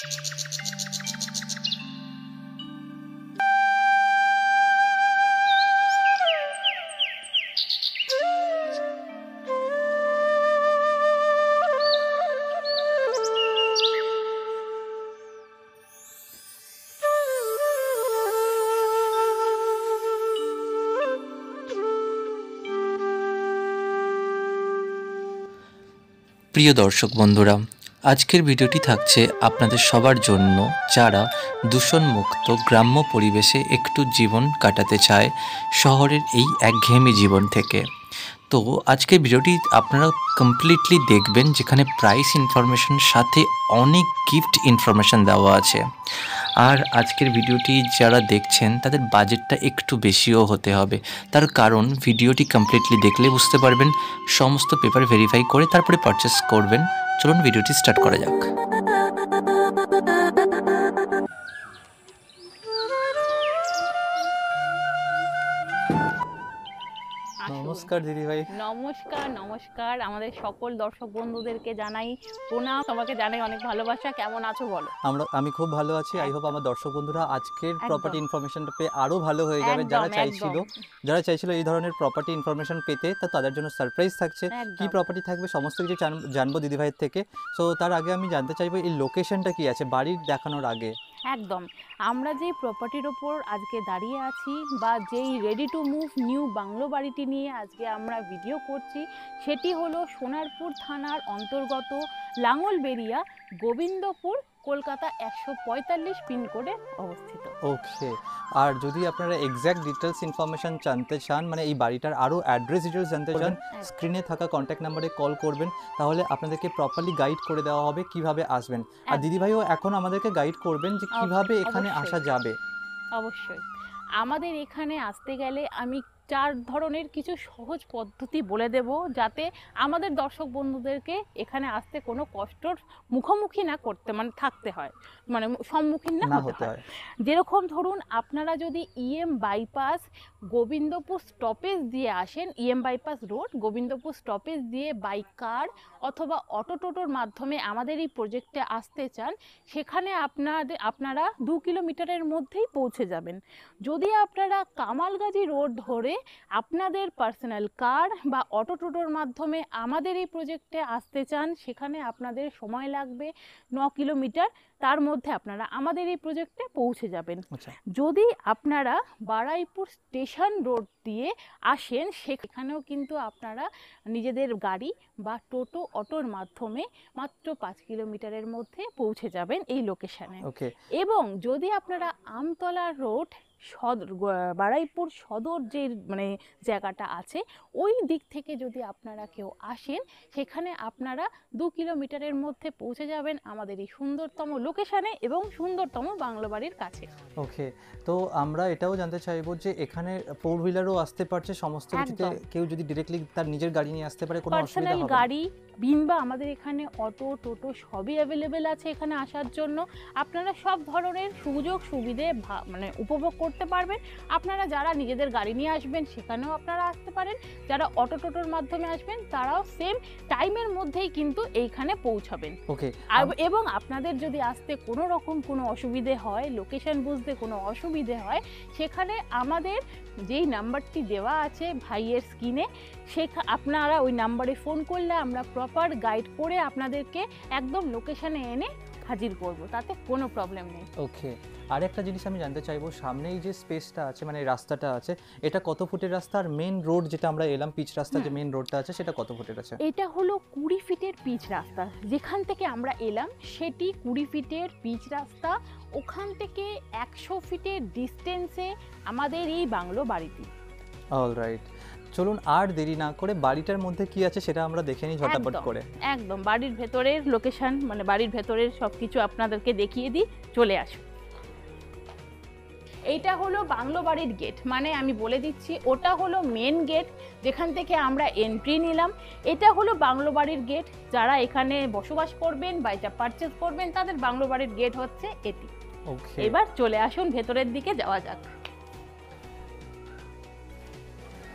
প্রিয় দর্শক বন্ধুরা, আজকের ভিডিওটি থাকছে আপনাদের সবার জন্য যারা দূষণমুক্ত গ্রাম্য পরিবেশে একটু জীবন কাটাতে চায় শহরের এই একঘেয়েমি জীবন থেকে। তো আজকের ভিডিওটি আপনারা কমপ্লিটলি দেখবেন, যেখানে প্রাইস ইনফরমেশন সাথে অনেক গিফট ইনফরমেশন দেওয়া আছে। আর আজকের ভিডিওটি যারা দেখছেন তাদের বাজেটটা একটু বেশিও হতে হবে, তার কারণ ভিডিওটি কমপ্লিটলি দেখলে বুঝতে পারবেন, সমস্ত পেপার ভেরিফাই করে তারপরে পারচেস করবেন। চলুন ভিডিওটি স্টার্ট করা যাক। নমস্কার দিদি ভাই। নমস্কার নমস্কার, আমাদের সকল দর্শক বন্ধুদেরকে জানাই প্রণাম, তোমাকে জানাই অনেক ভালোবাসা। কেমন আছো বলো? আমি খুব ভালো আছি। আই হোপ আমার দর্শক বন্ধুরা আজকের প্রপার্টি ইনফরমেশনটা পেয়ে আরো ভালো হয়ে যাবে। যারা চাইছিল এই ধরনের প্রপার্টি ইনফরমেশন পেতে, তা তাদের জন্য সারপ্রাইজ থাকছে। কি প্রপার্টি থাকবে সমস্ত কিছু জানবো দিদি ভাইয়ের থেকে। সো তার আগে আমি জানতে চাইবো এই লোকেশনটা কি আছে বাড়ির দেখানোর আগে। একদম, আমরা যেই প্রপার্টির ওপর আজকে দাঁড়িয়ে আছি বা যেই ready to move new bungalow বাড়িটি নিয়ে আজকে আমরা ভিডিও করছি, সেটি হলো সোনারপুর থানার অন্তর্গত লাঙ্গলবেড়িয়া, গোবিন্দপুর, কলকাতা 145 পিনকোডে অবস্থিত। ওকে, আর যদি আপনারা এক্স্যাক্ট ডিটেলস ইনফরমেশন জানতে চান, মানে এই বাড়িটার আরও অ্যাড্রেস ডিটেলস জানতে চান, স্ক্রিনে থাকা কন্ট্যাক্ট নাম্বারে কল করবেন, তাহলে আপনাদেরকে প্রপারলি গাইড করে দেওয়া হবে কিভাবে আসবেন। আর দিদিভাইও এখন আমাদেরকে গাইড করবেন যে কিভাবে এখানে আসা যাবে। অবশ্যই, আমাদের এখানে আসতে গেলে আমি 4 ধরনের কিছু সহজ পদ্ধতি বলে দেব, যাতে আমাদের দর্শক বন্ধুদেরকে এখানে আসতে কোনো কষ্টর মুখোমুখি না করতে থাকতে হয়, সম্মুখীন না হতে হয়। যেরকম ধরুন, আপনারা যদি ইএম বাইপাস গোবিন্দপুর স্টপেজ দিয়ে আসেন, EM bypass road Gobindapur stoppage দিয়ে বাই কার অথবা অটো টোটোর মাধ্যমে আমাদের এই প্রজেক্টে আসতে চান, সেখানে আপনারা 2 কিলোমিটারের মধ্যেই পৌঁছে যাবেন। যদি আপনারা কামালগাজী রোড ধরে আপনাদের পার্সোনাল কার বা অটো টোটোর মাধ্যমে আমাদের এই প্রজেক্টে আসতে চান, সেখানে আপনাদের সময় লাগবে 9 কিলোমিটার। তার মধ্যে আপনারা আমাদের এই প্রজেক্টে পৌঁছে যাবেন। যদি আপনারা বারুইপুর স্টেশন রোড দিয়ে আসেন, সেখানেও কিন্তু আপনারা নিজেদের গাড়ি বা টোটো অটোর মাধ্যমে মাত্র 5 কিলোমিটারের মধ্যে পৌঁছে যাবেন এই লোকেশনে। এবং যদি আপনারা আমতলা রোড বারুইপুর সদর যে জায়গাটা আছে, ওই দিক থেকে যদি আপনারা কেউ আসেন, সেখানে আপনারা 2 কিলোমিটারের মধ্যে পৌঁছে যাবেন আমাদের এই সুন্দরতম লোকেশনে এবং সুন্দরতম বাংলো বাড়ির কাছে। ওকে, তো আমরা এটাও জানতে চাইবো যে এখানে 4 হুইলারও আসতে পারছে সমস্ত কিছুতে, কেউ যদি ডিরেক্টলি তার নিজের গাড়ি নিয়ে আসতে পারে, কোনো অসুবিধা হবে না? গাড়ি কিংবা আমাদের এখানে অটো টোটো সবই অ্যাভেলেবেল আছে এখানে আসার জন্য। আপনারা সব ধরনের সুযোগ সুবিধে উপভোগ করতে পারবেন। আপনারা যারা নিজেদের গাড়ি নিয়ে আসবেন সেখানেও আপনারা আসতে পারেন, যারা অটো টোটোর মাধ্যমে আসবেন তারাও সেম টাইমের মধ্যেই কিন্তু এইখানে পৌঁছাবেন। ওকে, এবং আপনাদের যদি আসতে কোনো রকম কোনো অসুবিধে হয়, লোকেশন বুঝতে কোনো অসুবিধে হয়, সেখানে আমাদের যেই নাম্বারটি দেওয়া আছে ভাইয়ের স্ক্রিনে, আপনারা ওই নাম্বারে ফোন করলে আমরা প্রপার গাইড করে আপনাদেরকে একদম লোকেশনে এনে হাজির করব, তাতে কোনো প্রবলেম নেই। ওকে, আর একটা জিনিস আমি জানতে চাইবো, সামনেই যে স্পেসটা আছে, মানে রাস্তাটা আছে, এটা কত ফুটের রাস্তা? আর মেন রোড যেটা আমরা এলাম, পিচ রাস্তা যে মেন রোডটা আছে, সেটা কত ফুটের আছে? এটা হলো 20 ফিটের পিচ রাস্তা। যেখান থেকে আমরা এলাম সেটি 20 ফিটের পিচ রাস্তা। ওখান থেকে 100 ফিটের ডিস্টেন্সে আমাদের এই বাংলো বাড়িটি। অলরাইট, চলুন আর দেরি না করে বাড়িটার মধ্যে কি আছে সেটা আমরা দেখে নিই ঝটাপট করে। একদম, বাড়ির ভেতরের লোকেশন, বাড়ির ভেতরের সবকিছু আপনাদেরকে দেখিয়ে দিই, চলে আসুন। এইটা হলো বাংলো বাড়ির গেট, আমি বলে দিচ্ছি, ওটা হলো মেন গেট যেখান থেকে আমরা এন্ট্রি নিলাম। এটা হলো বাংলো বাড়ির গেট। যারা এখানে বসবাস করবেন বা এটা পারচেজ করবেন, তাদের বাংলো বাড়ির গেট হচ্ছে এটি। এবার চলে আসুন, ভেতরের দিকে যাওয়া যাক।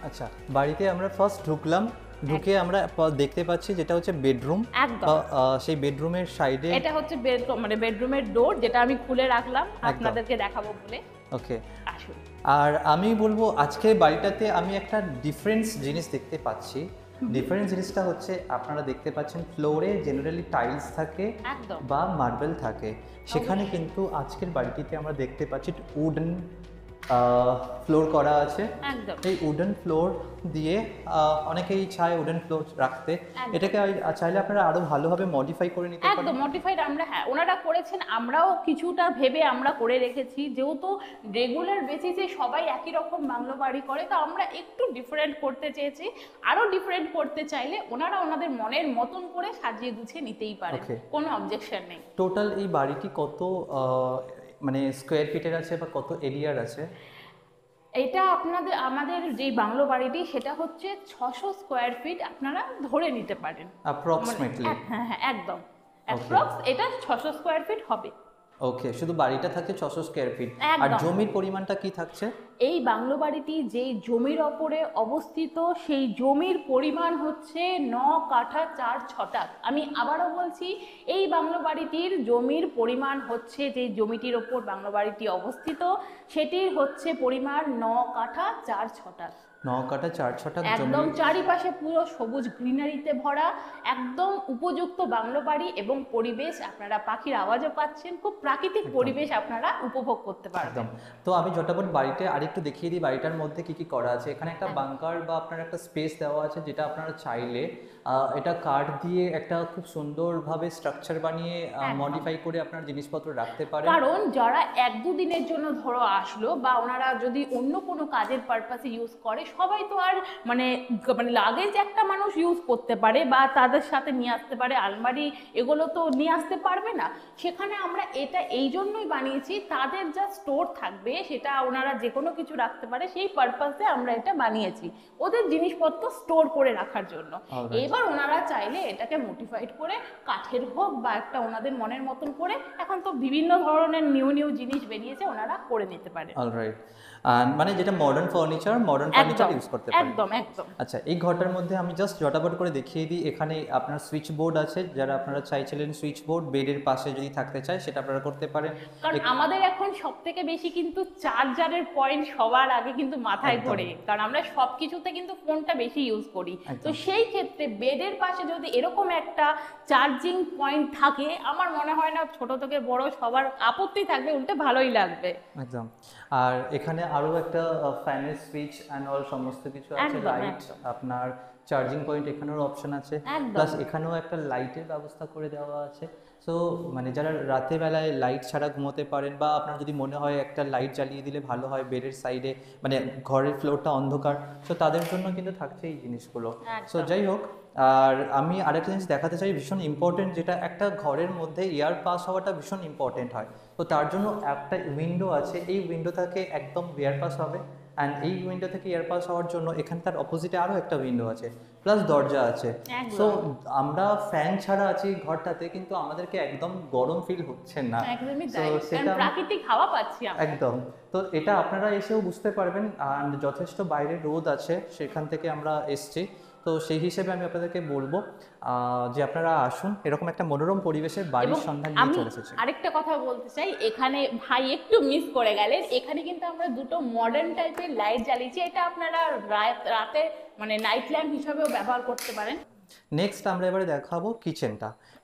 আচ্ছা, বাড়িতে আমরা ফার্স্ট ঢুকলাম, ঢুকে আমরা দেখতে পাচ্ছি যেটা হচ্ছে বেডরুম, একদম সেই বেডরুমের সাইডে এটা হচ্ছে মানে বেডরুমের ডোর, যেটা আমি খুলে রাখলাম আপনাদেরকে দেখাবো বলে। ওকে, আসুন। আর আমি বলবো আজকে বাড়িটাতে আমি একটা ডিফারেন্স জিনিস দেখতে পাচ্ছি। ডিফারেন্স জিনিসটা হচ্ছে আপনারা দেখতে পাচ্ছেন ফ্লোরে জেনারেলি টাইলস থাকে একদম বা মার্বেল থাকে, সেখানে কিন্তু আজকের বাড়িটিতে আমরা দেখতে পাচ্ছি উডেন ফ্লোর করা আছে। একদম এই উডেন ফ্লোর দিয়ে অনেকেই চায় উডেন ফ্লোর রাখতে, এটাকে চাইলে আপনারা আরো ভালোভাবে মডিফাই করে নিতে পারেন। একদম মডিফাইড আমরা, হ্যাঁ ওনারা করেছেন, আমরাও কিছুটা ভেবে আমরা করে রেখেছি, যেহেতু রেগুলার বেসিসে সবাই একই রকম বাংলো বাড়ি করে, তো আমরা একটু ডিফারেন্ট করতে চেয়েছি। আরো ডিফারেন্ট করতে চাইলে ওনারা ওনাদের মনের মতন করে সাজিয়ে গুছিয়ে নিতেই পারে, কোনো অবজেকশন নেই। টোটাল এই বাড়িটি কত মানে স্কোয়ার ফিটের আছে বা কত এরিয়ার আছে? এটা আমাদের যে বাংলো বাড়িটি সেটা হচ্ছে 600 স্কোয়ার ফিট আপনারা ধরে নিতে পারেন অ্যাপ্রক্সিমেটলি। হ্যাঁ হ্যাঁ একদম অ্যাপ্রক্স এটা 600 স্কোয়ার ফিট হবে। ওকে, শুধু বাড়িটা থাকছে 600 স্কোয়ার ফিট, আর জমির পরিমাণটা কি থাকছে? এই বাংলো বাড়িটি যেই জমির ওপরে অবস্থিত সেই জমির পরিমাণ হচ্ছে 9 কাঠা 4 ছটাক। আমি আবারও বলছি, এই বাংলো বাড়িটির জমির পরিমাণ হচ্ছে, যেই জমিটির ওপর বাংলো বাড়িটি অবস্থিত সেটির হচ্ছে পরিমাণ 9 কাঠা 4 ছটাক। 9 কাঠা 4 ছটাক জমি, একদম চারিপাশে পুরো সবুজ গ্রিনারিতে ভরা, একদম উপযুক্ত বাংলো বাড়ি এবং পরিবেশ। আপনারা পাখির আওয়াজও পাচ্ছেন, খুব প্রাকৃতিক পরিবেশ আপনারা উপভোগ করতে পারবেন। তো আমি ঝটাপট বাড়িতে আরেকটু দেখিয়ে দিই বাড়িটার মধ্যে কি কি করা আছে। এখানে একটা বাংকার বা আপনার একটা স্পেস দেওয়া আছে, যেটা আপনারা চাইলে এটা কাঠ দিয়ে একটা খুব সুন্দরভাবে স্ট্রাকচার বানিয়ে মডিফাই করে আপনার জিনিসপত্র রাখতে পারেন। কারণ যারা 1-2 দিনের জন্য ধরো আসলো, বা ওনারা যদি অন্য কোনো কাজের পারপাসে ইউজ করে, সবাই তো আর মানে লাগেজ একটা মানুষ ইউজ করতে পারে বা তাদের সাথে নিয়ে আসতে পারে, আলমারি এগুলো তো নিয়ে আসতে পারবে না। সেখানে আমরা এটা এই জন্যই বানিয়েছি, তাদের যা স্টোর থাকবে সেটা ওনারা যে কোনো কিছু রাখতে পারে, সেই পারপাসে আমরা এটা বানিয়েছি, ওদের জিনিসপত্র স্টোর করে রাখার জন্য। এবার ওনারা চাইলে এটাকে মডিফাইড করে কাঠের হোক বা একটা ওনাদের মনের মতন করে, এখন তো বিভিন্ন ধরনের নিউ জিনিস বেরিয়েছে, ওনারা করে নিতে পারে। অলরাইট, মানে যেটা মডার্ন ফার্নিচার ইউজ করতে পারেন। একদম একদম। আচ্ছা, এই ঘরটার মধ্যে আমি জাস্ট ঝটাপট করে দেখিয়ে দিই। এখানে আপনার সুইচ বোর্ড আছে, যারা আপনারা চাইছিলেন সুইচ বোর্ড বেডের পাশে যদি থাকতে চায় সেটা আপনারা করতে পারেন। কারণ আমাদের এখন সবথেকে বেশি কিন্তু চার্জারের পয়েন্ট সবার আগে কিন্তু মাথায় ঘোরে, কারণ আমরা সবকিছুতে কিন্তু ফোনটা বেশি ইউজ করি। তো সেই ক্ষেত্রে বেডের পাশে যদি এরকম একটা চার্জিং পয়েন্ট থাকে, আমার মনে হয় না ছোট থেকে বড় সবার আপত্তি থাকবে, উল্টে ভালোই লাগবে। একদম। আর এখানে আরো একটা ফ্যানের সুইচ এন্ড অল সমস্ত কিছু আছে, লাইট, আপনার চার্জিং পয়েন্ট এখানেও অপশন আছে, প্লাস এখানেও একটা লাইটের ব্যবস্থা করে দেওয়া আছে। সো মানে যারা রাতে বেলায় লাইট ছাড়া ঘুমোতে পারেন, বা আপনার যদি মনে হয় একটা লাইট জ্বালিয়ে দিলে ভালো হয় বেডের সাইডে, মানে ঘরের ফ্লোরটা অন্ধকার, সো তাদের জন্য কিন্তু থাকছে এই জিনিসগুলো। সো যাই হোক, আর আমি আরেকটা জিনিস দেখাতে চাই ভীষণ ইম্পর্টেন্ট, যেটা একটা ঘরের মধ্যে এয়ার পাস হওয়াটা ভীষণ ইম্পর্টেন্ট হয়। তো তার জন্য একটা উইন্ডো আছে, এই উইন্ডো থেকে একদম এয়ার পাস হবে, অ্যান্ড এই উইন্ডো থেকে এয়ার পাস হওয়ার জন্য এখানে তার অপোজিটে আরও একটা উইন্ডো আছে, প্লাস দরজা আছে। সো আমরা ফ্যান ছাড়া আছি ঘরটাতে, কিন্তু আমাদেরকে একদম গরম ফিল হচ্ছে না, সেটা প্রাকৃতিক হাওয়া পাচ্ছি একদম। তো এটা আপনারা এসেও বুঝতে পারবেন, আর যথেষ্ট বাইরে রোদ আছে, সেখান থেকে আমরা এসছি। তো সেই হিসেবে আমি আপনাদেরকে বলবো যে আপনারা আসুন, এরকম একটা মনোরম পরিবেশে বাড়ির সন্ধান নিয়ে চলে এসেছি। আরেকটা কথা বলতে চাই, এখানে ভাই একটু মিস করে গেলেন, এখানে কিন্তু আমরা দুটো মডার্ন টাইপের লাইট জ্বালিয়েছি, এটা আপনারা রাতে মানে নাইট ল্যাম্প হিসাবেও ব্যবহার করতে পারেন। নেক্সট আমরা এবারে দেখাবো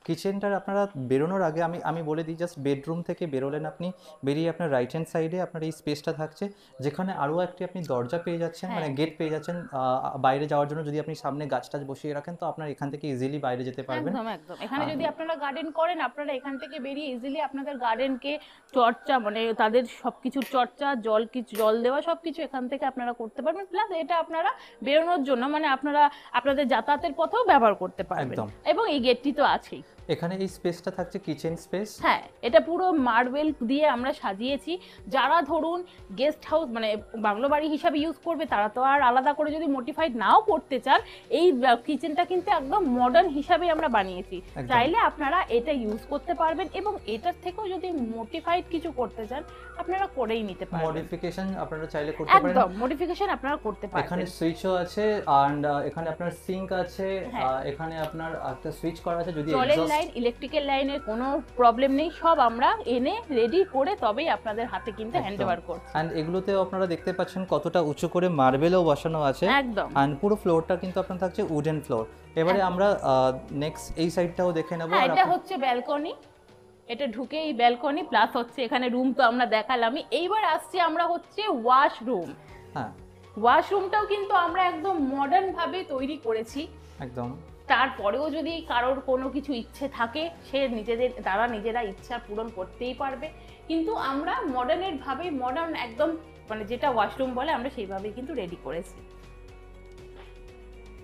কিচেনটার আপনারা বেরোনোর আগে আমি বলে দিই, জাস্ট বেডরুম থেকে বেরোলেন আপনি, বেরিয়ে আপনার রাইট হ্যান্ড সাইডে আপনার এই স্পেসটা থাকছে, যেখানে আরও একটি আপনি দরজা পেয়ে যাচ্ছেন, মানে গেট পেয়ে যাচ্ছেন বাইরে যাওয়ার জন্য। যদি আপনি সামনে গাছ টাছ বসিয়ে রাখেন, তো আপনার এখান থেকে ইজিলি বাইরে যেতে পারবেন। একদম একদম। এখানে যদি আপনারা গার্ডেন করেন, আপনারা এখান থেকে বেরিয়ে ইজিলি আপনাদের গার্ডেনকে চর্চা, মানে তাদের সবকিছুর চর্চা, জল দেওয়া সবকিছু এখান থেকে আপনারা করতে পারবেন। প্লাস এটা আপনারা বেরোনোর জন্য, মানে আপনারা আপনাদের যাতায়াতের পথেও ব্যবহার করতে পারবেন, এবং এই গেটটি তো আছেই। এখানে এই স্পেসটা থাকছে কিচেন স্পেস। হ্যাঁ, এটা পুরো মার্বেল দিয়ে আমরা সাজিয়েছি। যারা ধরুন গেস্ট হাউস মানে বাংলো বাড়ি হিসাবে ইউজ করবে তারা তো আর আলাদা করে যদি মডিফাইড নাও করতে চান, এই কিচেনটা কিন্তু একদম মডার্ন হিসাবে আমরা বানিয়েছি। চাইলে আপনারা এটা ইউজ করতে পারবেন এবং এটার থেকেও যদি মডিফাইড কিছু করতে চান আপনারা করেই নিতে পারবেন। মডিফিকেশন আপনারা চাইলে করতে পারেন, একদম মডিফিকেশন আপনারা করতে পারবেন। এখানে সুইচও আছে এন্ড এখানে আপনার সিঙ্ক আছে, এখানে আপনার একটা সুইচ করা আছে, যদি জলের লাইন ইলেকট্রিক্যাল লাইনের কোনো প্রবলেম নেই, সব আমরা এনে রেডি করে তবেই আপনাদের হাতে কিন্তু হ্যান্ডওভার করছি। এন্ড এগুলোতেও আপনারা দেখতে পাচ্ছেন কতটা উঁচু করে মার্বেলও বসানো আছে। একদম। এন্ড পুরো ফ্লোরটা কিন্তু আপনার থাকছে উডেন ফ্লোর। এবারে আমরা নেক্সট এই সাইডটাও দেখে নেব। এটা হচ্ছে ব্যালকনি, এটা ঢুকে এই ব্যালকনি প্লাস হচ্ছে এখানে রুম তো আমরা দেখালামই। এইবার আসছি আমরা হচ্ছে ওয়াশরুম। হ্যাঁ, ওয়াশরুমটাও কিন্তু আমরা একদম মডার্ন ভাবে তৈরি করেছি। একদম। তারপরেও যদি কারোর কোনো কিছু ইচ্ছে থাকে সে তারা নিজেরা ইচ্ছা পূরণ করতেই পারবে, কিন্তু আমরা মডার্নের ভাবে মডার্ন একদম মানে যেটা ওয়াশরুম বলে আমরা সেইভাবেই কিন্তু রেডি করেছি।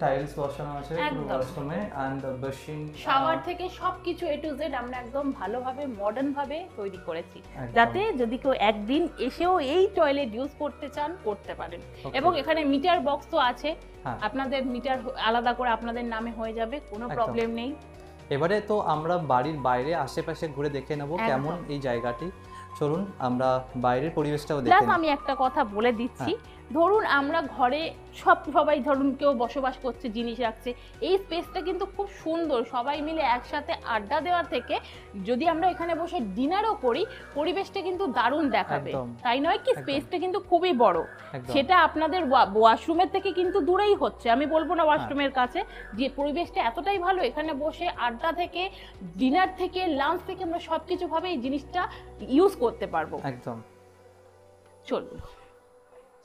টাইলস বসানো আছে পুরো ওয়াশরুমে এন্ড বেসিন শাওয়ার থেকে সবকিছু এ টু জেড আমরা একদম ভালোভাবে মডার্ন ভাবে তৈরি করেছি, যাতে যদি কেউ একদিন এসেও এই টয়লেট ইউজ করতে চান করতে পারেন। এবং এখানে মিটার বক্স তো আছে, আপনাদের মিটার আলাদা করে আপনাদের নামে হয়ে যাবে, কোনো প্রবলেম নেই। এবারে তো আমরা বাড়ির বাইরে আশেপাশে ঘুরে দেখে নেব কেমন এই জায়গাটি। চলুন আমরা বাইরের পরিবেশটাও দেখে নিই। আমি একটা কথা বলে দিচ্ছি, ধরুন আমরা ঘরে সবাই ধরুন কেউ বসবাস করছে, জিনিস রাখছে, এই স্পেসটা কিন্তু খুব সুন্দর। সবাই মিলে একসাথে আড্ডা দেওয়ার থেকে যদি আমরা এখানে বসে ডিনারও করি পরিবেশটা কিন্তু দারুণ দেখাবে, তাই নয় কি? স্পেসটা কিন্তু খুবই বড়, সেটা আপনাদের ওয়াশরুমের থেকে কিন্তু দূরেই হচ্ছে, আমি বলবো না ওয়াশরুমের কাছে। যে পরিবেশটা এতটাই ভালো, এখানে বসে আড্ডা থেকে ডিনার থেকে লাঞ্চ থেকে আমরা সবকিছু ভাবে এই জিনিসটা ইউজ করতে পারবো। একদম। চলুন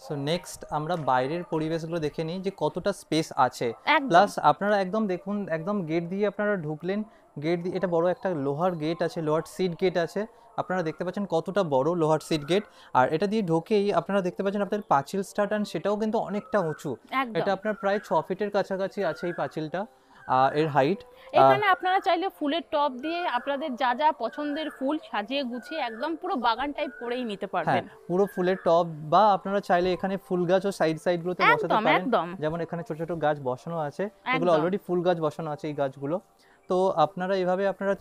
সো নেক্সট আমরা বাইরের পরিবেশগুলো দেখে নিই যে কতটা স্পেস আছে। প্লাস আপনারা একদম দেখুন, একদম গেট দিয়ে আপনারা ঢুকলেন, গেট দিয়ে এটা বড় একটা লোহার গেট আছে, লোহার সিট গেট আছে, আপনারা দেখতে পাচ্ছেন কতটা বড় লোহার সিট গেট। আর এটা দিয়ে ঢোকেই আপনারা দেখতে পাচ্ছেন আপনাদের পাঁচিল স্টার্ট, সেটাও কিন্তু অনেকটা উঁচু, এটা আপনার প্রায় 6 ফিটের কাছাকাছি আছে এই পাঁচিলটা এর হাইট। এখানে আপনারা চাইলে ফুলের টব দিয়ে আপনাদের যা যা পছন্দের ফুল সাজিয়ে গুছিয়ে একদম পুরো বাগান টাইপ করেই নিতে পারবেন। পুরো ফুলের টব, বা আপনারা চাইলে এখানে ফুল গাছও সাইডগুলোতে বসাতে পারেন। যেমন এখানে ছোট ছোট গাছ বসানো আছে, এগুলো অলরেডি ফুল গাছ বসানো আছে এই গাছগুলো, তো আপনারা এইভাবে আপনারা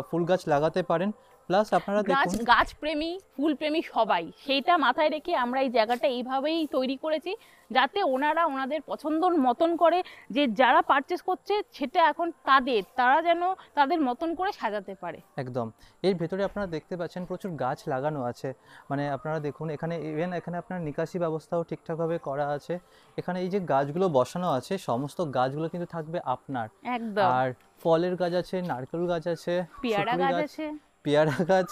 ফুল গাছ লাগাতে পারেন। প্লাস আপনারা দেখুন গাছ প্রেমী ফুল প্রেমী সবাই সেইটা মাথায় রেখে আমরা এই জায়গাটা এইভাবেই তৈরি করেছি, যাতে ওনারা ওনাদের পছন্দর মতন করে, যে যারা পারচেস করছে সেটা এখন তারা যেন তাদের মতন করে সাজাতে পারে। একদম। এর ভেতরে আপনারা দেখতে পাচ্ছেন প্রচুর গাছ লাগানো আছে, মানে আপনারা দেখুন এখানে ইভেন এখানে আপনার নিকাশি ব্যবস্থাও ঠিকঠাকভাবে করা আছে। এখানে এই যে গাছগুলো বসানো আছে সমস্ত গাছগুলো কিন্তু থাকবে আপনার। একদম। আর ফলের গাছ আছে, নারকেল গাছ আছে, পেয়ারা গাছ আছে, পেয়ারা গাছ।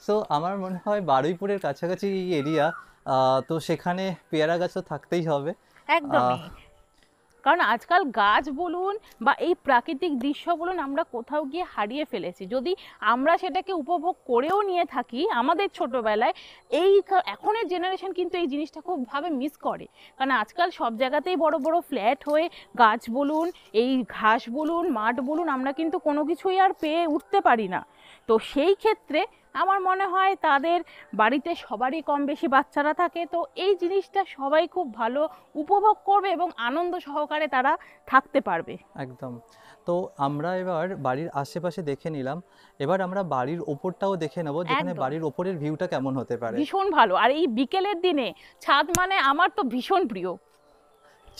সো আমার মনে হয় বারুইপুরের কাছাকাছি এই এরিয়া, তো সেখানে পেয়ারা গাছ তো থাকতেই হবে। একদমই, কারণ আজকাল গাছ বলুন বা এই প্রাকৃতিক দৃশ্য বলুন আমরা কোথাও গিয়ে হারিয়ে ফেলেছি। যদি আমরা সেটাকে উপভোগ করেও নিয়ে থাকি আমাদের ছোটবেলায়, এখনের জেনারেশন কিন্তু এই জিনিসটা খুব ভাবে মিস করে, কারণ আজকাল সব জায়গাতেই বড় বড় ফ্ল্যাট হয়ে গাছ বলুন, এই ঘাস বলুন, মাঠ বলুন, আমরা কিন্তু কোনো কিছুই আর পেয়ে উঠতে পারি না। তো সেই ক্ষেত্রে আমার মনে হয় তাদের বাড়িতে সবারই কম বেশি বাচ্চারা থাকে, তো এই জিনিসটা সবাই খুব ভালো উপভোগ করবে এবং আনন্দ সহকারে তারা থাকতে পারবে। একদম। তো আমরা এবার বাড়ির আশেপাশে দেখে নিলাম, এবার আমরা বাড়ির ওপরটাও দেখে নেব, যেখানে বাড়ির ওপরের ভিউটা কেমন হতে পারে। ভীষণ ভালো, আর এই বিকেলের দিনে ছাদ মানে আমার তো ভীষণ প্রিয়।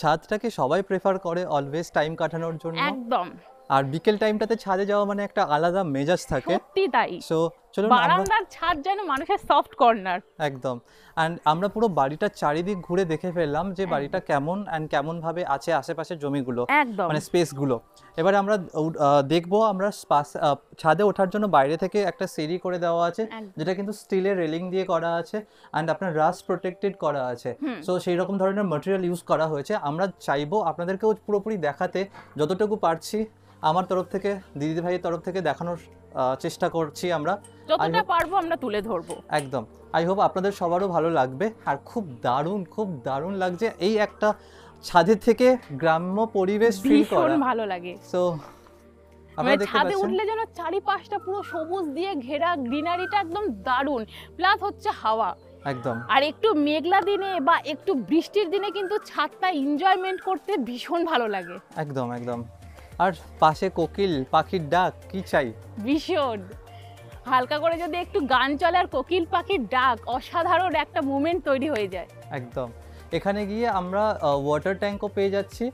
ছাদটাকে সবাই প্রেফার করে অলওয়েজ টাইম কাটানোর জন্য। একদম। আর বিকেল টাইমটাতে ছাদে যাওয়া মানে একটা আলাদা মেজাজ থাকে। সত্যি তাই। সো চলুন বারান্দার ছাদ যেন মানুষের সফট কর্নার। একদম। এন্ড আমরা পুরো বাড়িটার চারিদিক ঘুরে দেখে ফেললাম যে বাড়িটা কেমন এন্ড কেমন ভাবে আছে আশেপাশের জমিগুলো, মানে স্পেসগুলো। এবারে আমরা দেখবো, আমরা ছাদে ওঠার জন্য বাইরে থেকে একটা সিঁড়ি করে দেওয়া আছে, যেটা কিন্তু স্টিলের রেলিং দিয়ে করা আছে এন্ড আপনার রাস্ট প্রোটেক্টেড করা আছে। সো সেই রকম ধরনের ম্যাটেরিয়াল ইউজ করা হয়েছে। আমরা চাইবো আপনাদেরকেও পুরোপুরি দেখাতে, যতটুকু পারছি আমার তরফ থেকে, দিদি ভাইয়ের তরফ থেকে দেখানোর চেষ্টা করছি আমরা, যতটা পারবো আমরা তুলে ধরবো। একদম। আই হোপ আপনাদের সবারও ভালো লাগবে। আর খুব দারুণ লাগছে এই একটা ছাদের থেকে গ্রাম্য পরিবেশ ফিল করা, ভালো লাগে। সো আপনারা দেখতে ছাদে পাচ্ছেন উঠলে যেন চারিপাশটা পুরো সবুজ দিয়ে ঘেরা, গ্রিনারিটা একদম দারুণ, প্লাস হচ্ছে হাওয়া। একদম আর একটু মেঘলা দিনে বা একটু বৃষ্টির দিনে কিন্তু ছাদটা এনজয়মেন্ট করতে ভীষণ ভালো লাগে। একদম একদম। আর পাশে কোকিল পাখির ডাক, কি চাই। ভীষণ হালকা করে যদি একটু গান চলে আর কোকিল পাখির ডাক, অসাধারণ একটা মোমেন্ট তৈরি হয়ে যায়। একদম। এখানে গিয়ে আমরা ওয়াটার ট্যাঙ্কও পেয়ে যাচ্ছি,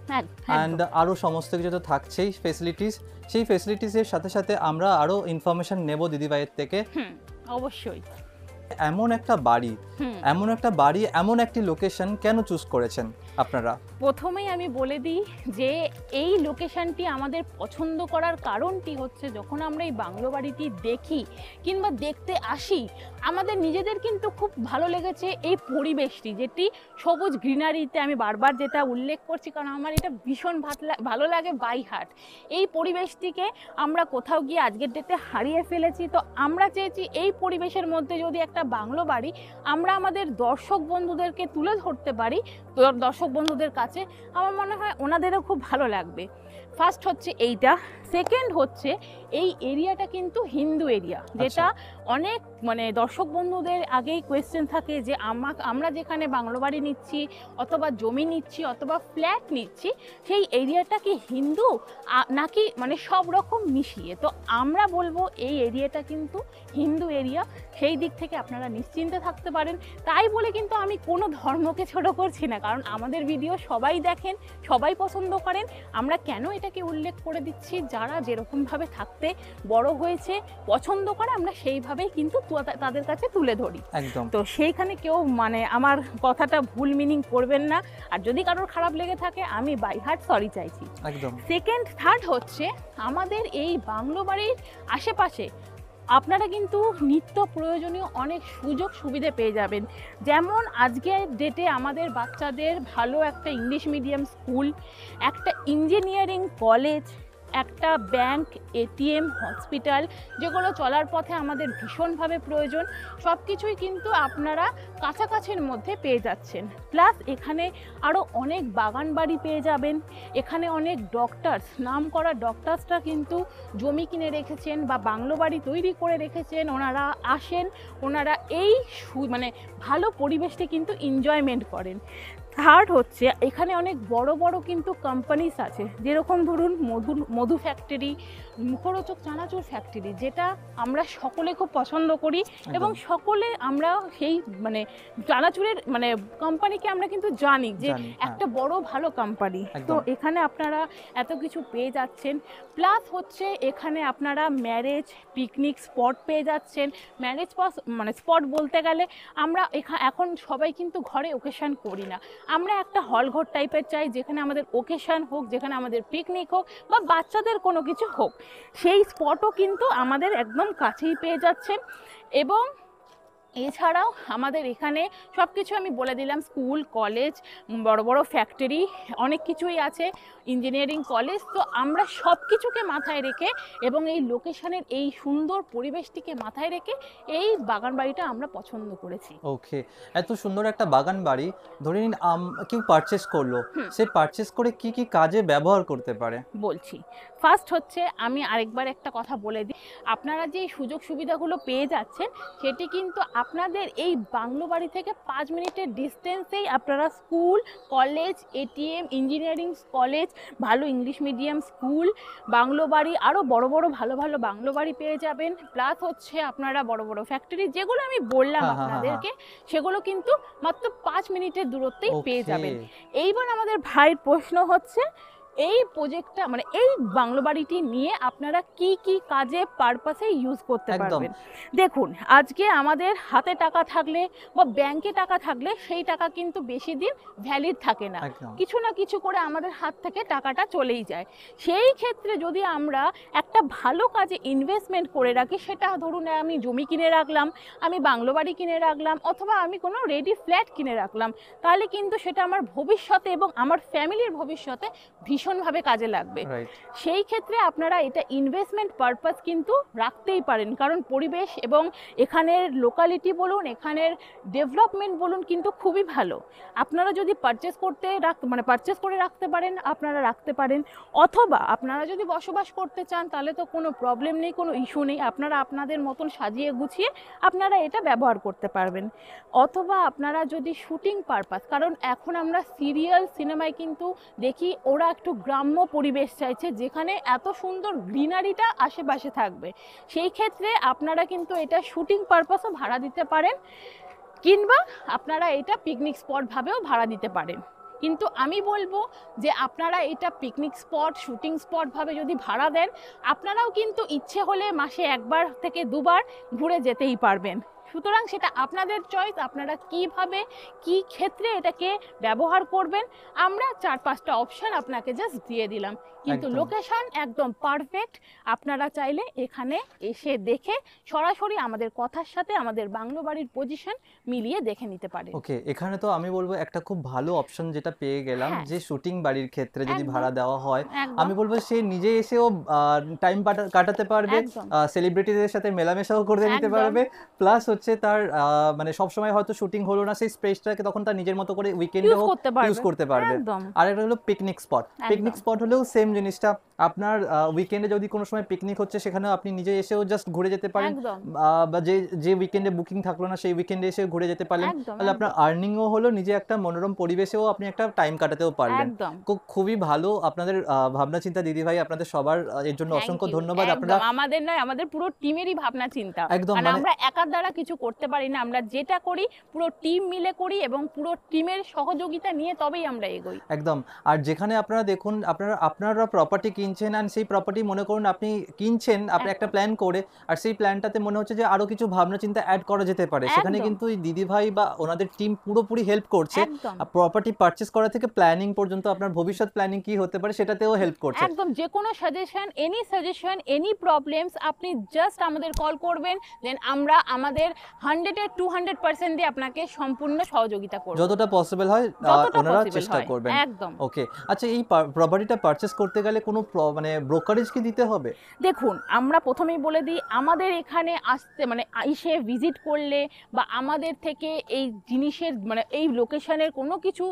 অ্যান্ড আরও সমস্ত কিছু তো থাকছেই ফেসিলিটিস। সেই ফেসিলিটিসের সাথে সাথে আমরা আরও ইনফরমেশন নেব দিদিভাইয়ের থেকে। অবশ্যই। এমন একটা বাড়ি, এমন একটি লোকেশন কেন চুজ করেছেন আপনারা? প্রথমেই আমি বলে দিই যে এই লোকেশনটি আমাদের পছন্দ করার কারণটি হচ্ছে, যখন আমরা এই বাংলো বাড়িটি দেখি কিংবা দেখতে আসি, আমাদের নিজেদের কিন্তু খুব ভালো লেগেছে এই পরিবেশটি, যেটি সবুজ গ্রিনারিতে। আমি বারবার যেটা উল্লেখ করছি, কারণ আমার এটা ভীষণ ভালো লাগে বাই হার্ট। এই পরিবেশটিকে আমরা কোথাও গিয়ে আজকের ডেটে হারিয়ে ফেলেছি, তো আমরা চেয়েছি এই পরিবেশের মধ্যে যদি একটা বাংলো বাড়ি আমরা আমাদের দর্শক বন্ধুদেরকে তুলে ধরতে পারি, তো দর্শক বন্ধুদের কাছে আমার মনে হয় ওনাদেরও খুব ভালো লাগবে। ফার্স্ট হচ্ছে এইটা। সেকেন্ড হচ্ছে এই এরিয়াটা কিন্তু হিন্দু এরিয়া, যেটা অনেক দর্শক বন্ধুদের আগেই কোয়েশ্চেন থাকে যে আমরা যেখানে বাংলো বাড়ি নিচ্ছি অথবা জমি নিচ্ছি অথবা ফ্ল্যাট নিচ্ছি, সেই এরিয়াটা কি হিন্দু নাকি সব রকম মিশিয়ে। তো আমরা বলবো এই এরিয়াটা কিন্তু হিন্দু এরিয়া, সেই দিক থেকে আপনারা নিশ্চিন্তে থাকতে পারেন। তাই বলে কিন্তু আমি কোনো ধর্মকে ছোট করছি না, কারণ আমাদের ভিডিও সবাই দেখেন, সবাই পছন্দ করেন। আমরা কেন এটাকে উল্লেখ করে দিচ্ছি, যারা যেরকমভাবে থাকতে বড় হয়েছে পছন্দ করে, আমরা সেইভাবেই কিন্তু তাদের কাছে তুলে ধরি। একদম। তো সেইখানে কেউ আমার কথাটা ভুল মিনিং করবেন না, আর যদি কারোর খারাপ লেগে থাকে আমি বাই হার্ট সরি চাইছি। একদম। সেকেন্ড থার্ড হচ্ছে আমাদের এই বাংলো বাড়ির আশেপাশে আপনারা কিন্তু নিত্য প্রয়োজনীয় অনেক সুযোগ সুবিধে পেয়ে যাবেন। যেমন আজকের ডেটে আমাদের বাচ্চাদের ভালো একটা ইংলিশ মিডিয়াম স্কুল, একটা ইঞ্জিনিয়ারিং কলেজ, একটা ব্যাংক, এটিএম, হসপিটাল, যেগুলো চলার পথে আমাদের ভীষণভাবে প্রয়োজন, সব কিছুই কিন্তু আপনারা কাছাকাছির মধ্যে পেয়ে যাচ্ছেন। প্লাস এখানে আরও অনেক বাগান বাড়ি পেয়ে যাবেন। এখানে অনেক ডক্টরস, নাম করা ডক্টরসরা কিন্তু জমি কিনে রেখেছেন বা বাংলো বাড়ি তৈরি করে রেখেছেন। ওনারা আসেন, ওনারা এই ভালো পরিবেশটি কিন্তু এনজয়মেন্ট করেন। থার্ড হচ্ছে এখানে অনেক বড় বড় কিন্তু কোম্পানিস আছে, যেরকম ধরুন মধু ফ্যাক্টরি, মুখরোচক চানাচুর ফ্যাক্টরি, যেটা আমরা সকলে খুব পছন্দ করি এবং সকলে আমরা সেই চানাচুরের কোম্পানিকে আমরা কিন্তু জানি যে একটা বড় ভালো কোম্পানি। তো এখানে আপনারা এত কিছু পেয়ে যাচ্ছেন। প্লাস হচ্ছে এখানে আপনারা ম্যারেজ, পিকনিক স্পট পেয়ে যাচ্ছেন। ম্যারেজ স্পট বলতে গেলে আমরা এখন সবাই কিন্তু ঘরে ওকেশন করি না, আমরা একটা হল ঘর টাইপের চাই, যেখানে আমাদের ওকেশন হোক, যেখানে আমাদের পিকনিক হোক বা বাচ্চাদের কোনো কিছু হোক, সেই স্পটও কিন্তু আমাদের একদম কাছেই পেয়ে যাচ্ছেন। এবং এছাড়াও আমাদের এখানে সব কিছু আমি বলে দিলাম, স্কুল, কলেজ, বড় বড় ফ্যাক্টরি, অনেক কিছুই আছে, ইঞ্জিনিয়ারিং কলেজ। তো আমরা সব কিছুকে মাথায় রেখে এবং এই লোকেশনের এই সুন্দর পরিবেশটিকে মাথায় রেখে এই বাগান বাড়িটা আমরা পছন্দ করেছি। ওকে, এত সুন্দর একটা বাগান বাড়ি, ধরে নিন কেউ পারচেস করলো, সে পারচেস করে কি কি কাজে ব্যবহার করতে পারে বলছি। ফার্স্ট হচ্ছে আমি আরেকবার একটা কথা বলে দিই, আপনারা যে সুযোগ সুবিধাগুলো পেয়ে যাচ্ছেন সেটি কিন্তু আপনাদের এই বাংলো বাড়ি থেকে 5 মিনিটের ডিস্টেন্সেই আপনারা school, college, ATM, engineering college, ভালো ইংলিশ মিডিয়াম স্কুল, বাংলো বাড়ি, আরও বড় বড় ভালো ভালো বাংলো বাড়ি পেয়ে যাবেন। প্লাস হচ্ছে আপনারা বড় বড় ফ্যাক্টরি, যেগুলো আমি বললাম আপনাদেরকে, সেগুলো কিন্তু মাত্র 5 মিনিটের দূরত্বেই পেয়ে যাবেন। এইবার আমাদের ভাইয়ের প্রশ্ন হচ্ছে, এই প্রজেক্টটা এই বাংলো বাড়িটি নিয়ে আপনারা কি কি কাজে পারপাসে ইউজ করতে পারবেন। দেখুন, আজকে আমাদের হাতে টাকা থাকলে বা ব্যাংকে টাকা থাকলে সেই টাকা কিন্তু বেশি দিন ভ্যালিড থাকে না, কিছু না কিছু করে আমাদের হাত থেকে টাকাটা চলেই যায়। সেই ক্ষেত্রে যদি আমরা একটা ভালো কাজে ইনভেস্টমেন্ট করে রাখি, সেটা ধরুন আমি জমি কিনে রাখলাম, আমি বাংলো বাড়ি কিনে রাখলাম, অথবা আমি কোনো রেডি ফ্ল্যাট কিনে রাখলাম, তাহলে কিন্তু সেটা আমার ভবিষ্যতে এবং আমার ফ্যামিলির ভবিষ্যতে ভীষণ ভীষণভাবে কাজে লাগবে। রাইট। সেই ক্ষেত্রে আপনারা এটা ইনভেস্টমেন্ট পারপাস কিন্তু রাখতেই পারেন, কারণ পরিবেশ এবং এখানের লোকালিটি বলুন, এখানের ডেভেলপমেন্ট বলুন কিন্তু খুবই ভালো। আপনারা যদি পারচেস করে রাখতে পারেন, আপনারা রাখতে পারেন, অথবা আপনারা যদি বসবাস করতে চান তাহলে তো কোনো প্রবলেম নেই, কোনো ইস্যু নেই, আপনারা আপনাদের মতন সাজিয়ে গুছিয়ে আপনারা এটা ব্যবহার করতে পারবেন। অথবা আপনারা যদি শুটিং পারপাস, কারণ এখন আমরা সিরিয়াল সিনেমায় কিন্তু দেখি ওরা একটু গ্রাম্য পরিবেশ চাইছে যেখানে এত সুন্দর গ্রিনারিটা আশেপাশে থাকবে, সেই ক্ষেত্রে আপনারা কিন্তু এটা শুটিং পারপাসও ভাড়া দিতে পারেন, কিংবা আপনারা এটা পিকনিক স্পট ভাবেও ভাড়া দিতে পারেন। কিন্তু আমি বলবো যে আপনারা এটা পিকনিক স্পট, শুটিং স্পট ভাবে যদি ভাড়া দেন, আপনারাও কিন্তু ইচ্ছে হলে মাসে 1 বার থেকে 2 বার ঘুরে যেতেই পারবেন। সুতরাং সেটা আপনাদের চয়েস, আপনারা কিভাবে কি ক্ষেত্রে এটাকে ব্যবহার করবেন। আমরা 4-5টা অপশন আপনাকে জাস্ট দিয়ে দিলাম, কিন্তু একদম। লোকেশন একদম পারফেক্ট। আপনারা চাইলে এখানে এসে দেখে সরাসরি আমাদের কথার সাথে আমাদের বাংলো বাড়ির পজিশন মিলিয়ে দেখে নিতে পারেন। ওকে, এখানে তো আমি বলবো একটা খুব ভালো অপশন যেটা পেয়ে গেলাম, হ্যাঁ। যে শুটিং বাড়ির ক্ষেত্রে যদি একদম। ভাড়া দেওয়া হয়, একদম। আমি বলবো সে নিজে এসেও টাইম কাটাতে পারবে, একদম। সেলিব্রিটিদের সাথে মেলামেশাও করে নিতে একদম। পারবে, প্লাস হচ্ছে তার মানে সবসময় হয়তো শুটিং হলো না, সেই স্পেসটাকে তখন তার নিজের মতো করে উইকেন্ডে হোক ইউজ করতে পারবে। একদম। আর একটা হলো পিকনিক স্পট। পিকনিক স্পট হলেও সেম জিনিসটা, আপনার উইকেন্ডে যদি কোনো সময় পিকনিক হচ্ছে সেখানেও আপনি নিজে এসেও জাস্ট ঘুরে যেতে পারেন, একদম। বা যে উইকেন্ডে বুকিং থাকলো না সেই উইকেন্ডে এসে ঘুরে যেতে পারলেন, একদম, তাহলে আপনার আর্নিংও হলো, নিজে একটা মনোরম পরিবেশেও আপনি একটা টাইম কাটাতেও পারলেন। একদম। খুবই ভালো আপনাদের ভাবনা চিন্তা দিদি ভাই, আপনাদের সবার এর জন্য Thank অসংখ্য you. ধন্যবাদ। একদম, আপনারা আমাদের নয়, আমাদের পুরো টিমেরই ভাবনা চিন্তা। একদম, কারণ মানে আমরা একার দ্বারা কিছু করতে পারি না, আমরা যেটা করি পুরো টিম মিলে করি এবং পুরো টিমের সহযোগিতা নিয়ে তবেই আমরা এগোই। একদম। আর যেখানে আপনারা দেখুন, আপনারা প্রপার্টি কিনছেন, আর সেই প্রপার্টি মনে করুন আপনি কিনছেন আপনি একটা প্ল্যান করে, আর সেই প্ল্যানটাতে মনে হচ্ছে যে আরো কিছু ভাবনা চিন্তা অ্যাড করা যেতে পারে, সেখানে একদম। কিন্তু এই দিদি ভাই বা ওনাদের টিম পুরোপুরি হেল্প করছে। একদম। প্রপার্টি পারচেস করা থেকে প্ল্যানিং পর্যন্ত, আপনার ভবিষ্যৎ প্ল্যানিং কি হতে পারে সেটাতেও হেল্প করছে। একদম, যে কোনো সাজেশন, এনি প্রবলেমস, আপনি জাস্ট আমাদের কল করবেন, দেন আমরা আমাদের 100-এর 200% দিয়ে আপনাকে সম্পূর্ণ সহযোগিতা করব, যতটা পসিবল হয় যতটা ওনারা possible চেষ্টা হয়। করবেন। একদম। ওকে, আচ্ছা, এই প্রপার্টিটা পারচেস করতে গেলে কোনো মানে ব্রোকারেজ কি দিতে হবে? দেখুন, আমরা প্রথমেই বলে দিই, আমাদের এখানে আসতে এসে ভিজিট করলে বা আমাদের থেকে এই জিনিসের এই লোকেশনের কোনো কিছু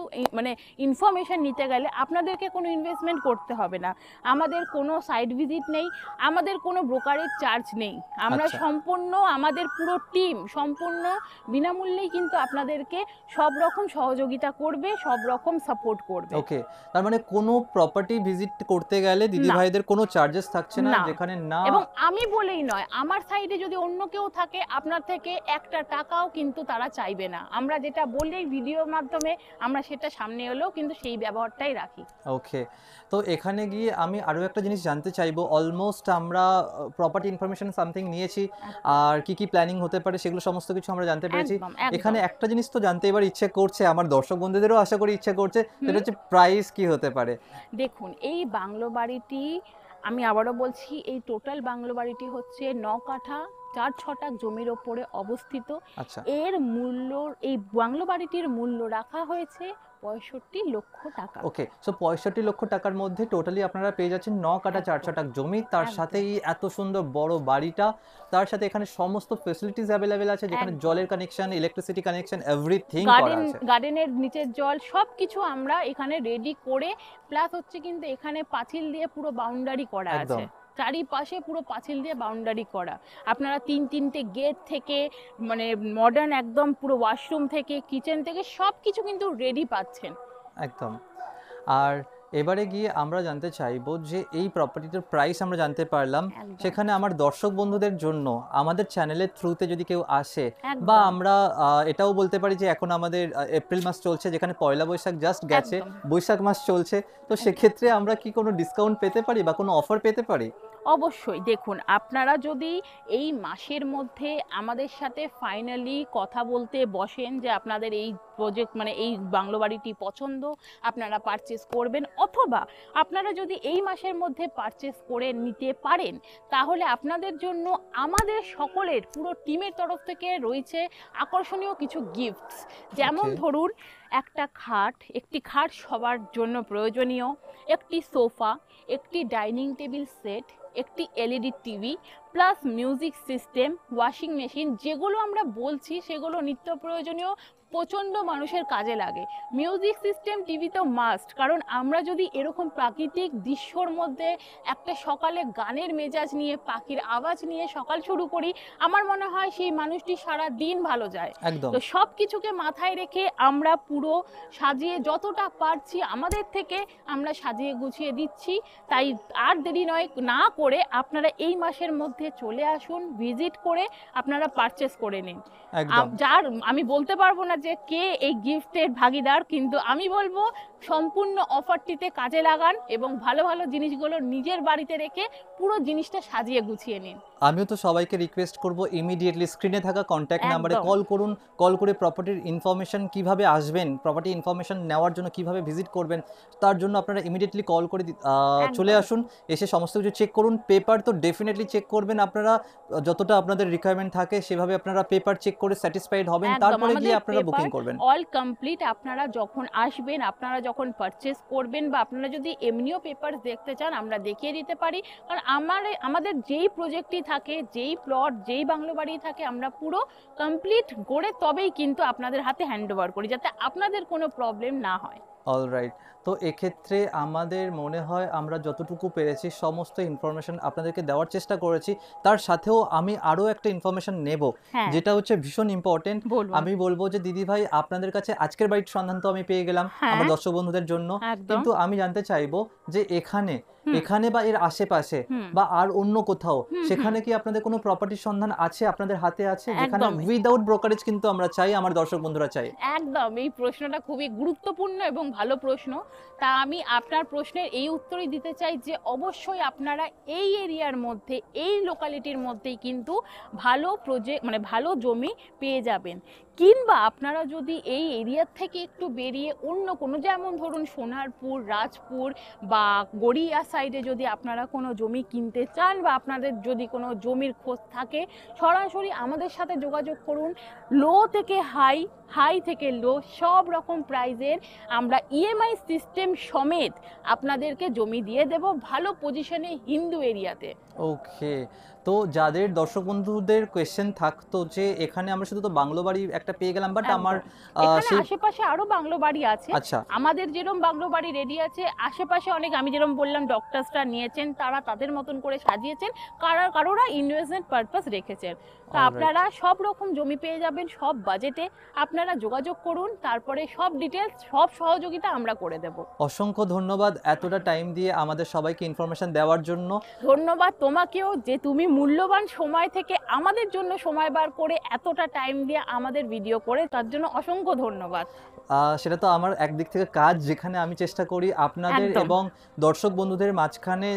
ইনফরমেশন নিতে গেলে আপনাদেরকে কোনো ইনভেস্টমেন্ট করতে হবে না, আমাদের কোনো সাইট ভিজিট নেই, আমাদের কোনো ব্রোকারেজ চার্জ নেই, আমরা আচ্ছা। সম্পূর্ণ আমাদের পুরো টিম সম্পূর্ণ বিনামূল্যেই কিন্তু আপনাদেরকে সব রকম সহযোগিতা করবে, সব রকম সাপোর্ট করবে। ওকে, তার মানে কোনো প্রপার্টি ভিজিট করতে গেলে দিদি না। ভাইদের কোনো চার্জেস থাকছে না, না। যেখানে না। এবং আমি বলেই নয়, আমার সাইডে যদি অন্য কেউ থাকে আপনার থেকে একটা টাকাও কিন্তু তারা চাইবে না, আমরা যেটা বলি ভিডিওর মাধ্যমে আমরা সেটা সামনে এলেও কিন্তু সেই ব্যবহারটাই রাখি। ওকে, তো এখানে গিয়ে আমি আরও একটা জিনিস জানতে চাইবো। অলমোস্ট আমরা প্রপার্টি ইনফরমেশন সামথিং নিয়েছি, আর কি কি প্ল্যানিং হতে পারে সেগুলো সমস্ত কিছু আমরা জানতে পেরেছি। একদম, একদম। এখানে একটা জিনিস তো জানতে এবার ইচ্ছে করছে, আমার দর্শক বন্ধুদেরও আশা করি ইচ্ছে করছে, সেটা হচ্ছে প্রাইস কি হতে পারে। দেখুন, এই বাংলো বাড়িটি, আমি আবারও বলছি, এই টোটাল বাংলো বাড়িটি হচ্ছে 9 কাঠা 4 ছটাক জমির ওপরে অবস্থিত। আচ্ছা। এর মূল্য, এই বাংলো বাড়িটির মূল্য রাখা হয়েছে 65 লক্ষ টাকা। ওকে, সো 65 লক্ষ টাকার মধ্যে টোটালি আপনারা পেয়ে যাচ্ছেন 9 কাঠা 4 ছটাক জমি, তার একদম। সাথেই এত সুন্দর বড় বাড়িটা, তার সাথে এখানে সমস্ত ফেসিলিটিস অ্যাভেলেবেল আছে, যেখানে একদম। জলের কানেকশন, ইলেকট্রিসিটি কানেকশন, এভরিথিং করা আছে। গার্ডেনের নিচের জল সব কিছু আমরা এখানে রেডি করে, প্লাস হচ্ছে কিন্তু এখানে পাঁচিল দিয়ে পুরো বাউন্ডারি করা একদম। আছে, চারিপাশে পুরো পাঁচিল দিয়ে বাউন্ডারি করা। আপনারা 3-3টে গেট থেকে মডার্ন একদম পুরো ওয়াশরুম থেকে কিচেন থেকে সব কিছু কিন্তু রেডি পাচ্ছেন। একদম। আর এবারে গিয়ে আমরা জানতে চাইবো যে এই প্রপার্টিটার প্রাইস আমরা জানতে পারলাম, একদম। সেখানে আমার দর্শক বন্ধুদের জন্য আমাদের চ্যানেলের থ্রুতে যদি কেউ আসে, একদম। বা আমরা এটাও বলতে পারি যে এখন আমাদের এপ্রিল মাস চলছে, যেখানে পয়লা বৈশাখ জাস্ট গেছে, একদম। বৈশাখ মাস চলছে, তো সেক্ষেত্রে আমরা কি কোনো ডিসকাউন্ট পেতে পারি বা কোনো অফার পেতে পারি? অবশ্যই দেখুন, আপনারা যদি এই মাসের মধ্যে আমাদের সাথে ফাইনালি কথা বলতে বসেন যে আপনাদের এই প্রজেক্ট মানে এই বাংলো বাড়িটি পছন্দ, আপনারা পারচেস করবেন, অথবা আপনারা যদি এই মাসের মধ্যে পারচেস করে নিতে পারেন, তাহলে আপনাদের জন্য আমাদের সকলের পুরো টিমের তরফ থেকে রয়েছে আকর্ষণীয় কিছু গিফটস। যেমন Okay. ধরুন, একটি খাট সবার জন্য প্রয়োজনীয়, একটি সোফা, একটি ডাইনিং টেবিল সেট, একটি LED TV, plus music system, washing machine, যেগুলো আমরা বলছি সেগুলো নিত্য প্রয়োজনীয়, প্রচণ্ড মানুষের কাজে লাগে। মিউজিক সিস্টেম, টিভি তো মাস্ট, কারণ আমরা যদি এরকম প্রাকৃতিক দৃশ্যর মধ্যে একটা সকালে গানের মেজাজ নিয়ে, পাখির আওয়াজ নিয়ে সকাল শুরু করি, আমার মনে হয় সেই মানুষটি সারা দিন ভালো যায়। একদম। তো সব কিছুকে মাথায় রেখে আমরা পুরো সাজিয়ে যতটা পারছি আমাদের থেকে আমরা সাজিয়ে গুছিয়ে দিচ্ছি। তাই আর দেরি না করে আপনারা এই মাসের মধ্যে চলে আসুন, ভিজিট করে আপনারা পারচেস করে নিন। একদম। যার আমি বলতে পারবো না যে কে এই গিফটের ভাগিদার, কিন্তু আমি বলবো সম্পূর্ণ অফারটিতে কাজে লাগান এবং ভালো ভালো জিনিসগুলো নিজের বাড়িতে রেখে পুরো জিনিসটা সাজিয়ে গুছিয়ে নিন। আমিও তো সবাইকে রিকোয়েস্ট করব, ইমিডিয়েটলি স্ক্রিনে থাকা কন্ট্যাক্ট নাম্বারে একদম। কল করুন। কল করে প্রপার্টির ইনফরমেশন কিভাবে আসবেন, প্রপার্টি ইনফরমেশন নেওয়ার জন্য কিভাবে ভিজিট করবেন, তার জন্য আপনারা ইমিডিয়েটলি কল করে চলে আসুন। এসে সমস্ত কিছু চেক করুন। পেপার তো ডেফিনেটলি চেক করবেন আপনারা, যতটা আপনাদের রিকোয়ারমেন্ট থাকে সেভাবে আপনারা পেপার চেক করে স্যাটিসফাইড হবেন, তারপরে গিয়ে আপনারা বুকিং করবেন। All complete. আপনারা যখন আসবেন, আপনারা যখন পারচেস করবেন, বা আপনারা যদি এমনিও পেপার দেখতে চান আমরা দেখিয়ে দিতে পারি। কারণ আমাদের যেই প্রজেক্টই থাকে, যেই প্লট, যেই বাংলো বাড়ি থাকে, আমরা পুরো কমপ্লিট করে তবেই কিন্তু আপনাদের হাতে হ্যান্ড ওভার করি, যাতে আপনাদের কোনো প্রবলেম না হয়। অলরাইট। তো এক্ষেত্রে আমাদের মনে হয় আমরা যতটুকু পেরেছি সমস্ত ইনফরমেশন আপনাদেরকে দেওয়ার চেষ্টা করেছি। তার সাথেও আমি আরও একটা ইনফরমেশন নেব, হ্যাঁ, যেটা হচ্ছে ভীষণ ইম্পর্টেন্ট। বলুন। আমি বলবো যে দিদি ভাই, আপনাদের কাছে আজকের বাড়ির সন্ধান তো আমি পেয়ে গেলাম হ্যাঁ, আমার দর্শক বন্ধুদের জন্য, একদম। কিন্তু আমি জানতে চাইবো যে এখানে বা এর আশেপাশে হুম। বা আর অন্য কোথাও হুম, সেখানে কি আপনাদের কোনো প্রপার্টির সন্ধান আছে, আপনাদের হাতে আছে, যেখানে একদমই। উইদাউট ব্রোকারেজ কিন্তু আমরা চাই, আমার দর্শক বন্ধুরা চাই? একদম, এই প্রশ্নটা খুবই গুরুত্বপূর্ণ এবং ভালো প্রশ্ন। তা আমি আপনার প্রশ্নের এই উত্তরই দিতে চাই যে অবশ্যই আপনারা এই এরিয়ার মধ্যে, এই লোকালিটির মধ্যেই কিন্তু ভালো প্রজেক্ট মানে ভালো জমি পেয়ে যাবেন। কিংবা আপনারা যদি এই এরিয়ার থেকে একটু বেরিয়ে অন্য কোনো, যেমন ধরুন সোনারপুর, রাজপুর বা গড়িয়া সাইডে যদি আপনারা কোনো জমি কিনতে চান, বা আপনাদের যদি কোনো জমির খোঁজ থাকে, সরাসরি আমাদের সাথে যোগাযোগ করুন। লো থেকে হাই, হাই থেকে লো, সব রকম প্রাইজের আমরা ইএমআই সিস্টেম সমেত আপনাদেরকে জমি দিয়ে দেব ভালো পজিশনে, হিন্দু এরিয়াতে। ওকে। তো যাদের দর্শক বন্ধুদের কোয়েশ্চেন থাকতো যে এখানে আমরা শুধু তো বাংলো বাড়ি একটা পেয়ে গেলাম, বাট আমার এখানে সেই আশেপাশে আরো বাংলো বাড়ি আছে। আচ্ছা, আমাদের যেরকম বাংলো বাড়ি রেডি আছে, আশেপাশে অনেক, আমি যেরকম বললাম ডক্টরসরা নিয়েছেন, তারা তাদের মতন করে সাজিয়েছেন, কারোরা ইনভেস্টমেন্ট পারপাস রেখেছেন। তো Alright. আপনারা সব রকম জমি পেয়ে যাবেন সব বাজেটে। আপনারা যোগাযোগ করুন, তারপরে সব ডিটেলস, সব সহযোগিতা আমরা করে দেব। অসংখ্য ধন্যবাদ এতটা টাইম দিয়ে আমাদের সবাইকে ইনফরমেশন দেওয়ার জন্য। ধন্যবাদ তোমাকেও, যে তুমি মূল্যবান সময় থেকে আমাদের জন্য সময় বার করে এতটা টাইম দিয়ে আমাদের ভিডিও করে, তার জন্য অসংখ্য ধন্যবাদ। সেটা তো আমার একদিক থেকে কাজ, যেখানে আমি চেষ্টা করি আপনাদের একদম। এবং দর্শক বন্ধুদের মাঝখানে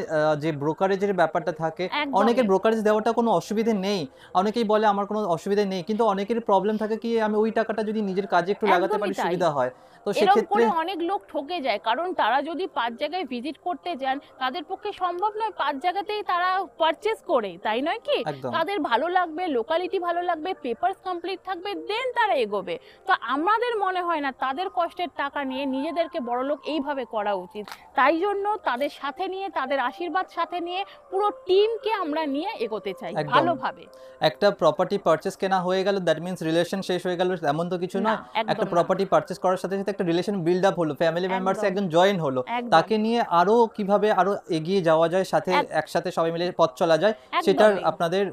যে ব্রোকারেজের ব্যাপারটা থাকে, একদমই। অনেকের ব্রোকারেজ দেওয়াটা কোনো অসুবিধে নেই, অনেকেই বলে আমার কোনো অসুবিধা নেই, কিন্তু অনেকের প্রবলেম থাকে কি আমি ওই টাকাটা যদি নিজের কাজে একটু লাগাতে পারি একদমই তাই। সুবিধা হয়। তো এরকম সেক্ষেত্রে করে অনেক লোক ঠকে যায়, কারণ তারা যদি 5 জায়গায় ভিজিট করতে যান, তাদের পক্ষে সম্ভব নয় 5 জায়গাতেই তারা পারচেস করে, তাই নয় কি? একদম। তাদের ভালো লাগবে, লোকালিটি ভালো লাগবে, পেপারস কমপ্লিট থাকবে, দেন তারা এগোবে। তো আমাদের মনে হয় না তাদের কষ্টের টাকা নিয়ে নিজেদেরকে বড়লোক এইভাবে করা উচিত। তাই জন্য তাদের সাথে নিয়ে, তাদের আশীর্বাদ সাথে নিয়ে পুরো টিমকে আমরা নিয়ে এগোতে চাই একদম। ভালোভাবে। একটা প্রপার্টি পারচেস কেনা হয়ে গেল, দ্যাট মিন্স রিলেশন শেষ হয়ে গেল এমন তো কিছু না, নয়। একদম একটা না। প্রপার্টি পারচেস করার সাথে সাথে একটা রিলেশন বিল্ড আপ হলো, ফ্যামিলি মেম্বার্স একদম। একজন জয়েন হলো, একদম। তাকে নিয়ে আরো কিভাবে আরো এগিয়ে যাওয়া যায়, সাথে একসাথে সবাই মিলে পথ চলা যায়, সেটার একদমই। আপনাদের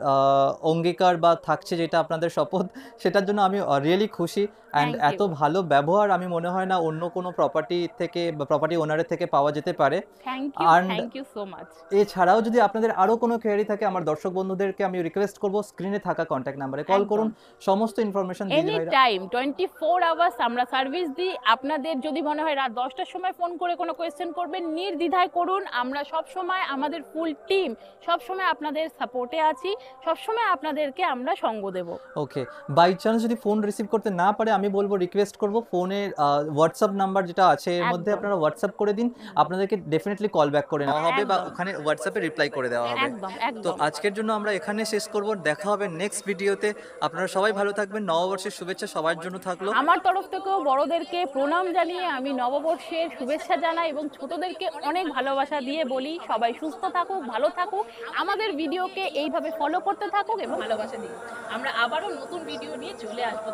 অঙ্গীকার বা থাকছে যেটা আপনাদের শপথ, সেটার জন্য আমি রিয়েলি খুশি। অ্যান্ড Thank এত you. ভালো ব্যবহার আমি মনে হয় না অন্য কোনো প্রপার্টি থেকে বা প্রপার্টি ওনারের থেকে পাওয়া যেতে পারে। And thank you so much. এছাড়াও যদি আপনাদের আরও কোনো কোয়েরি থাকে আমার দর্শক বন্ধুদেরকে আমি রিকোয়েস্ট করব স্ক্রিনে থাকা কন্ট্যাক্ট নাম্বারে কল একদম। করুন, সমস্ত ইনফরমেশন দিয়ে এনি ভাইরা। টাইম 24 আওয়ার্স আমরা সার্ভিস দিই। আপনাদের যদি মনে হয় রাত 10টার সময় ফোন করে কোনো কোয়েশ্চেন করবেন, নির্দ্বিধায় করুন। আমরা সব সময় আমাদের ফুল টিম সব সময় আপনাদের সাপোর্টে আছি, সব সময় আপনাদেরকে আমরা সঙ্গ দেব। ওকে, বাই চান্স যদি ফোন রিসিভ করতে না পারে আমি বলবো রিকোয়েস্ট করব ফোনের হোয়াটসঅ্যাপ নাম্বার যেটা আছে এর মধ্যে একদম। আপনারা হোয়াটসঅ্যাপ করে দিন, আপনাদেরকে ডেফিনেটলি কল ব্যাক করে নেওয়া হবে বা একদম। ওখানে হোয়াটসঅ্যাপে রিপ্লাই করে দেওয়া হবে। একদম তো একদম। আজকের জন্য আমরা এখানে শেষ করব, দেখা হবে নেক্সট ভিডিওতে। আপনারা সবাই ভালো থাকবেন, নববর্ষের শুভেচ্ছা সবার জন্য থাকলো। আমার তরফ থেকেও বড়দেরকে প্রণাম জানিয়ে আমি নববর্ষের শুভেচ্ছা জানাই এবং ছোটদেরকে অনেক ভালোবাসা দিয়ে বলি সবাই সুস্থ থাকুক, ভালো থাকুক, আমাদের ভিডিওকে এইভাবে ফলো করতে থাকুক এবং ভালোবাসা দিন। আমরা আবারও নতুন ভিডিও নিয়ে চলে আসবো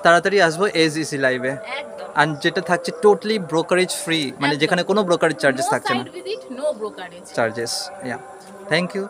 তাড়াতাড়ি আসবো এসইসি লাইভে, একদম। আর যেটা থাকছে টোটালি ব্রোকারেজ ফ্রি, মানে একদম। যেখানে কোনো ব্রোকারেজ চার্জেস নো থাকছে না, site visit, no brokerage. Charges. Yeah, thank you.